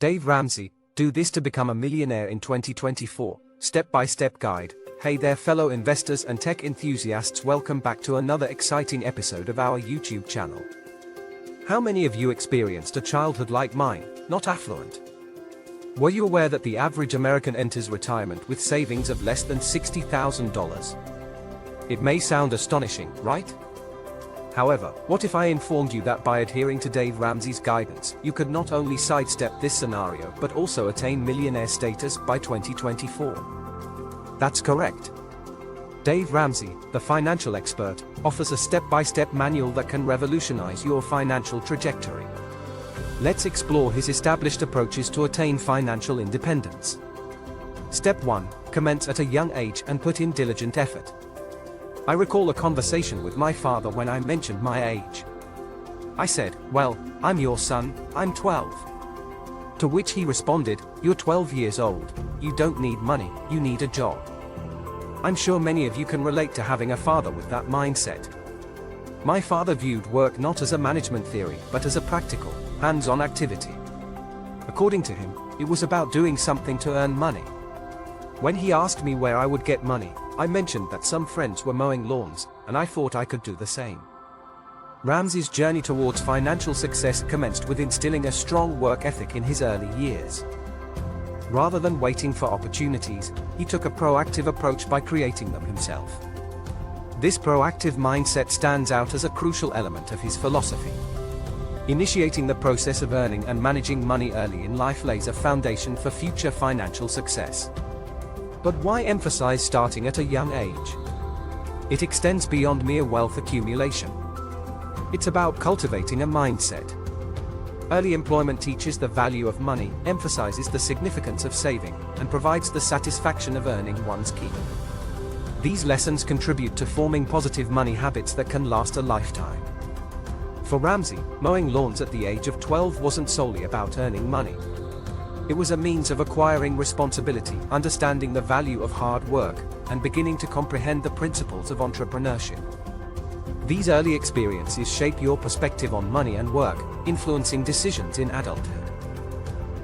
Dave Ramsey, Do This to Become a Millionaire in 2024, Step-by-Step Guide. Hey there fellow investors and tech enthusiasts, welcome back to another exciting episode of our YouTube channel. How many of you experienced a childhood like mine, not affluent? Were you aware that the average American enters retirement with savings of less than $60,000? It may sound astonishing, right? However, what if I informed you that by adhering to Dave Ramsey's guidance, you could not only sidestep this scenario but also attain millionaire status by 2024? That's correct. Dave Ramsey, the financial expert, offers a step-by-step manual that can revolutionize your financial trajectory. Let's explore his established approaches to attain financial independence. Step 1. Commence at a young age and put in diligent effort. I recall a conversation with my father when I mentioned my age. I said, "Well, I'm your son, I'm 12. To which he responded, "You're 12 years old, you don't need money, you need a job." I'm sure many of you can relate to having a father with that mindset. My father viewed work not as a management theory but as a practical, hands-on activity. According to him, it was about doing something to earn money. When he asked me where I would get money, I mentioned that some friends were mowing lawns, and I thought I could do the same. Ramsey's journey towards financial success commenced with instilling a strong work ethic in his early years. Rather than waiting for opportunities, he took a proactive approach by creating them himself. This proactive mindset stands out as a crucial element of his philosophy. Initiating the process of earning and managing money early in life lays a foundation for future financial success. But why emphasize starting at a young age? It extends beyond mere wealth accumulation. It's about cultivating a mindset. Early employment teaches the value of money, emphasizes the significance of saving, and provides the satisfaction of earning one's keep. These lessons contribute to forming positive money habits that can last a lifetime. For Ramsey, mowing lawns at the age of 12 wasn't solely about earning money. It was a means of acquiring responsibility, understanding the value of hard work, and beginning to comprehend the principles of entrepreneurship. These early experiences shape your perspective on money and work, influencing decisions in adulthood.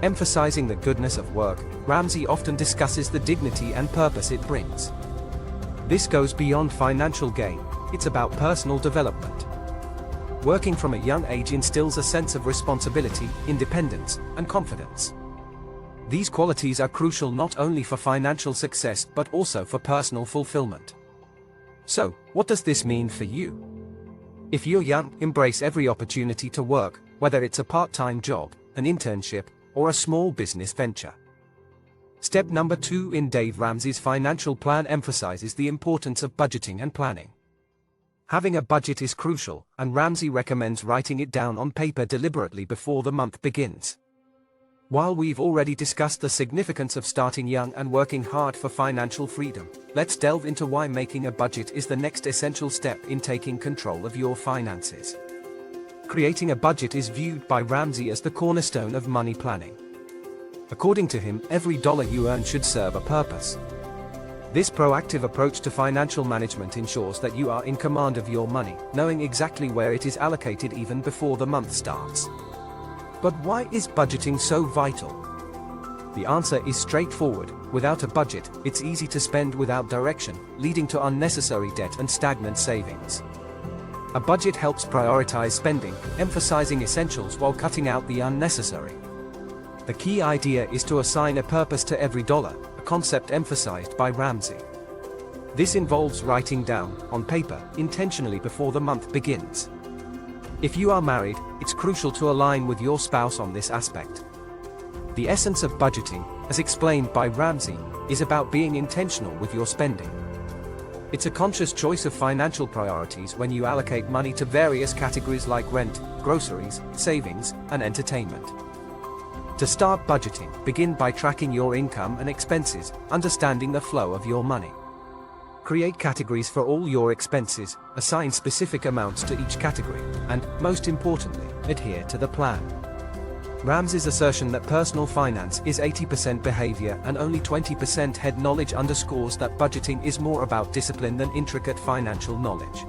Emphasizing the goodness of work, Ramsey often discusses the dignity and purpose it brings. This goes beyond financial gain, it's about personal development. Working from a young age instills a sense of responsibility, independence, and confidence. These qualities are crucial not only for financial success but also for personal fulfillment. So, what does this mean for you? If you're young, embrace every opportunity to work, whether it's a part-time job, an internship, or a small business venture. Step number 2 in Dave Ramsey's financial plan emphasizes the importance of budgeting and planning. Having a budget is crucial, and Ramsey recommends writing it down on paper deliberately before the month begins. While we've already discussed the significance of starting young and working hard for financial freedom, let's delve into why making a budget is the next essential step in taking control of your finances. Creating a budget is viewed by Ramsey as the cornerstone of money planning. According to him, every dollar you earn should serve a purpose. This proactive approach to financial management ensures that you are in command of your money, knowing exactly where it is allocated even before the month starts. But why is budgeting so vital? The answer is straightforward. Without a budget, it's easy to spend without direction, leading to unnecessary debt and stagnant savings. A budget helps prioritize spending, emphasizing essentials while cutting out the unnecessary. The key idea is to assign a purpose to every dollar, a concept emphasized by Ramsey. This involves writing down, on paper, intentionally before the month begins. If you are married, it's crucial to align with your spouse on this aspect. The essence of budgeting, as explained by Ramsey, is about being intentional with your spending. It's a conscious choice of financial priorities when you allocate money to various categories like rent, groceries, savings, and entertainment. To start budgeting, begin by tracking your income and expenses, understanding the flow of your money. Create categories for all your expenses, assign specific amounts to each category, and, most importantly, adhere to the plan. Ramsey's assertion that personal finance is 80% behavior and only 20% head knowledge underscores that budgeting is more about discipline than intricate financial knowledge.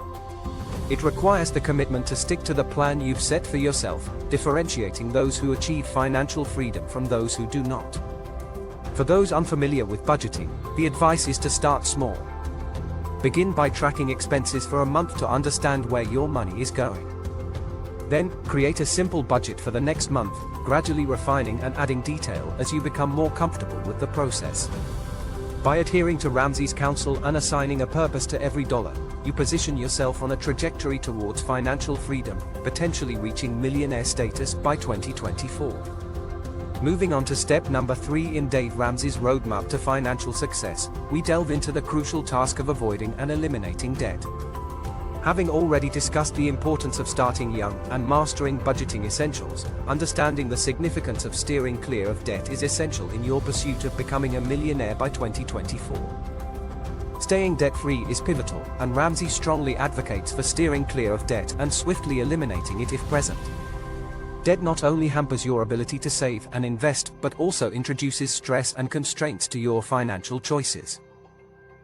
It requires the commitment to stick to the plan you've set for yourself, differentiating those who achieve financial freedom from those who do not. For those unfamiliar with budgeting, the advice is to start small. Begin by tracking expenses for a month to understand where your money is going. Then, create a simple budget for the next month, gradually refining and adding detail as you become more comfortable with the process. By adhering to Ramsey's counsel and assigning a purpose to every dollar, you position yourself on a trajectory towards financial freedom, potentially reaching millionaire status by 2024. Moving on to step number 3 in Dave Ramsey's roadmap to financial success, we delve into the crucial task of avoiding and eliminating debt. Having already discussed the importance of starting young and mastering budgeting essentials, understanding the significance of steering clear of debt is essential in your pursuit of becoming a millionaire by 2024. Staying debt-free is pivotal, and Ramsey strongly advocates for steering clear of debt and swiftly eliminating it if present. Debt not only hampers your ability to save and invest, but also introduces stress and constraints to your financial choices.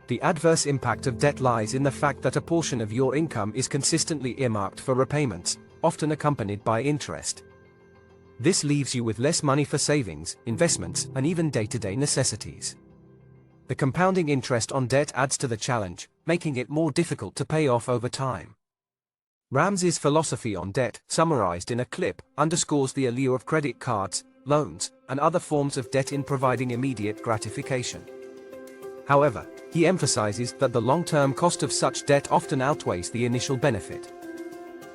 The adverse impact of debt lies in the fact that a portion of your income is consistently earmarked for repayments, often accompanied by interest. This leaves you with less money for savings, investments, and even day-to-day necessities. The compounding interest on debt adds to the challenge, making it more difficult to pay off over time. Ramsey's philosophy on debt, summarized in a clip, underscores the allure of credit cards, loans, and other forms of debt in providing immediate gratification. However, he emphasizes that the long-term cost of such debt often outweighs the initial benefit.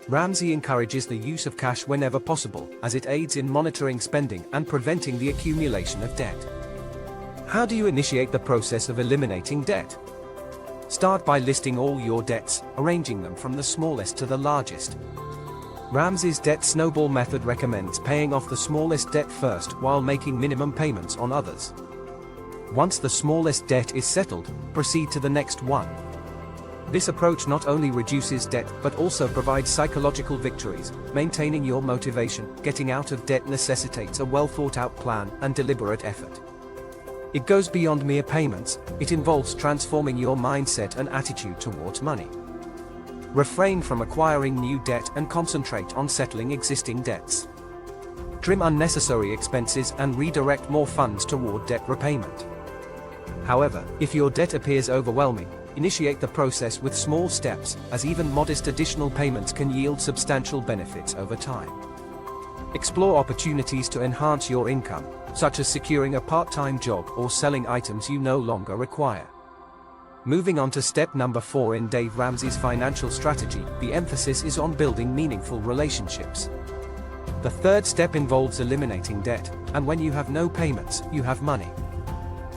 Ramsey encourages the use of cash whenever possible, as it aids in monitoring spending and preventing the accumulation of debt. How do you initiate the process of eliminating debt? Start by listing all your debts, arranging them from the smallest to the largest. Ramsey's debt snowball method recommends paying off the smallest debt first while making minimum payments on others. Once the smallest debt is settled, proceed to the next one. This approach not only reduces debt but also provides psychological victories. Maintaining your motivation, getting out of debt necessitates a well-thought-out plan and deliberate effort. It goes beyond mere payments, it involves transforming your mindset and attitude towards money. Refrain from acquiring new debt and concentrate on settling existing debts. Trim unnecessary expenses and redirect more funds toward debt repayment. However, if your debt appears overwhelming, initiate the process with small steps, as even modest additional payments can yield substantial benefits over time. Explore opportunities to enhance your income, such as securing a part-time job or selling items you no longer require. Moving on to step number 4 in Dave Ramsey's financial strategy, the emphasis is on building meaningful relationships. The third step involves eliminating debt, and when you have no payments, you have money.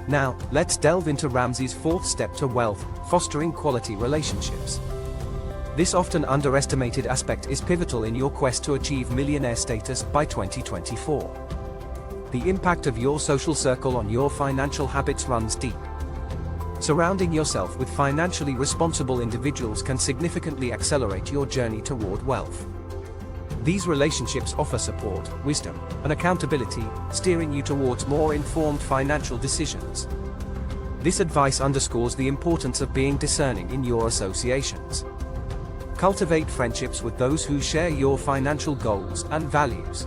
Now, let's delve into Ramsey's fourth step to wealth, fostering quality relationships. This often underestimated aspect is pivotal in your quest to achieve millionaire status by 2024. The impact of your social circle on your financial habits runs deep. Surrounding yourself with financially responsible individuals can significantly accelerate your journey toward wealth. These relationships offer support, wisdom, and accountability, steering you towards more informed financial decisions. This advice underscores the importance of being discerning in your associations. Cultivate friendships with those who share your financial goals and values.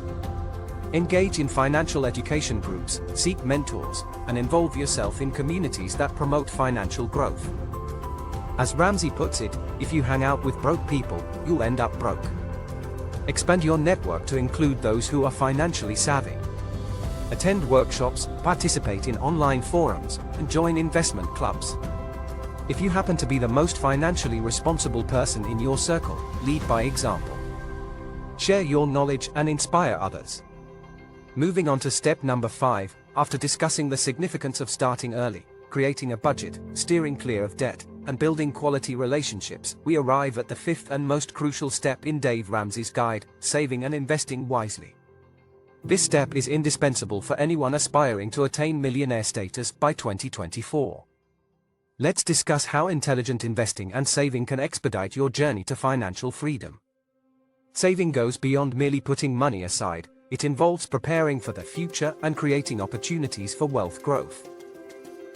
Engage in financial education groups, seek mentors, and involve yourself in communities that promote financial growth. As Ramsey puts it, if you hang out with broke people, you'll end up broke. Expand your network to include those who are financially savvy. Attend workshops, participate in online forums, and join investment clubs. If you happen to be the most financially responsible person in your circle, lead by example. Share your knowledge and inspire others. Moving on to step number 5, after discussing the significance of starting early, creating a budget, steering clear of debt, and building quality relationships, we arrive at the fifth and most crucial step in Dave Ramsey's guide, saving and investing wisely. This step is indispensable for anyone aspiring to attain millionaire status by 2024. Let's discuss how intelligent investing and saving can expedite your journey to financial freedom. Saving goes beyond merely putting money aside. It involves preparing for the future and creating opportunities for wealth growth.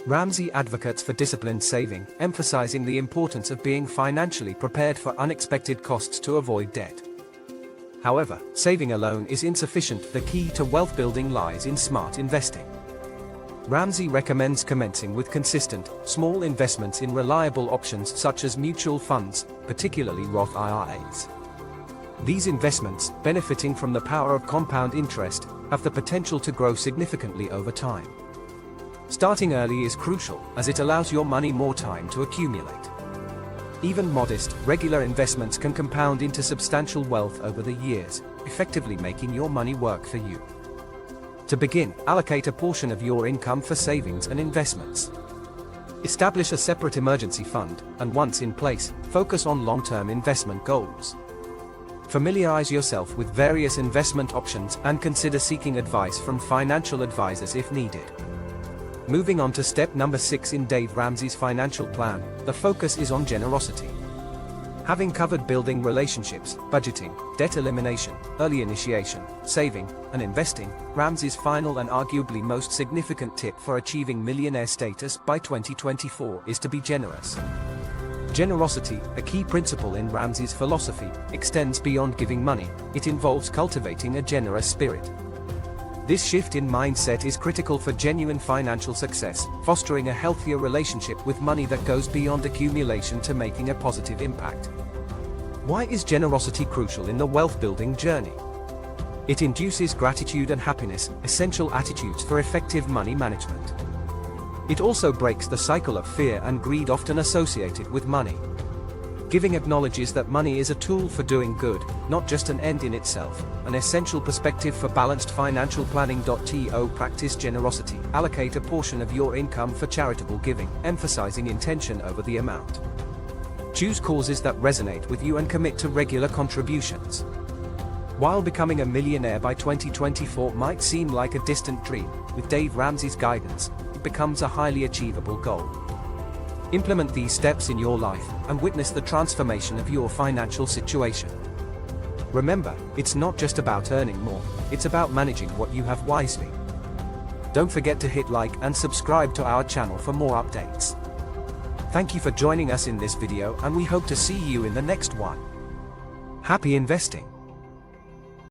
Ramsey advocates for disciplined saving, emphasizing the importance of being financially prepared for unexpected costs to avoid debt. However, saving alone is insufficient. The key to wealth building lies in smart investing. Ramsey recommends commencing with consistent, small investments in reliable options such as mutual funds, particularly Roth IRAs. These investments, benefiting from the power of compound interest, have the potential to grow significantly over time. Starting early is crucial, as it allows your money more time to accumulate. Even modest, regular investments can compound into substantial wealth over the years, effectively making your money work for you. To begin, allocate a portion of your income for savings and investments. Establish a separate emergency fund, and once in place, focus on long-term investment goals. Familiarize yourself with various investment options and consider seeking advice from financial advisors if needed. Moving on to step number 6 in Dave Ramsey's financial plan, the focus is on generosity. Having covered building relationships, budgeting, debt elimination, early initiation, saving, and investing, Ramsey's final and arguably most significant tip for achieving millionaire status by 2024 is to be generous. Generosity, a key principle in Ramsey's philosophy, extends beyond giving money. It involves cultivating a generous spirit. This shift in mindset is critical for genuine financial success, fostering a healthier relationship with money that goes beyond accumulation to making a positive impact. Why is generosity crucial in the wealth-building journey? It induces gratitude and happiness, essential attitudes for effective money management. It also breaks the cycle of fear and greed often associated with money. Giving acknowledges that money is a tool for doing good, not just an end in itself, an essential perspective for balanced financial planning. To practice generosity, allocate a portion of your income for charitable giving, emphasizing intention over the amount. Choose causes that resonate with you and commit to regular contributions. While becoming a millionaire by 2024 might seem like a distant dream, with Dave Ramsey's guidance, it becomes a highly achievable goal. Implement these steps in your life, and witness the transformation of your financial situation. Remember, it's not just about earning more, it's about managing what you have wisely. Don't forget to hit like and subscribe to our channel for more updates. Thank you for joining us in this video, and we hope to see you in the next one. Happy investing!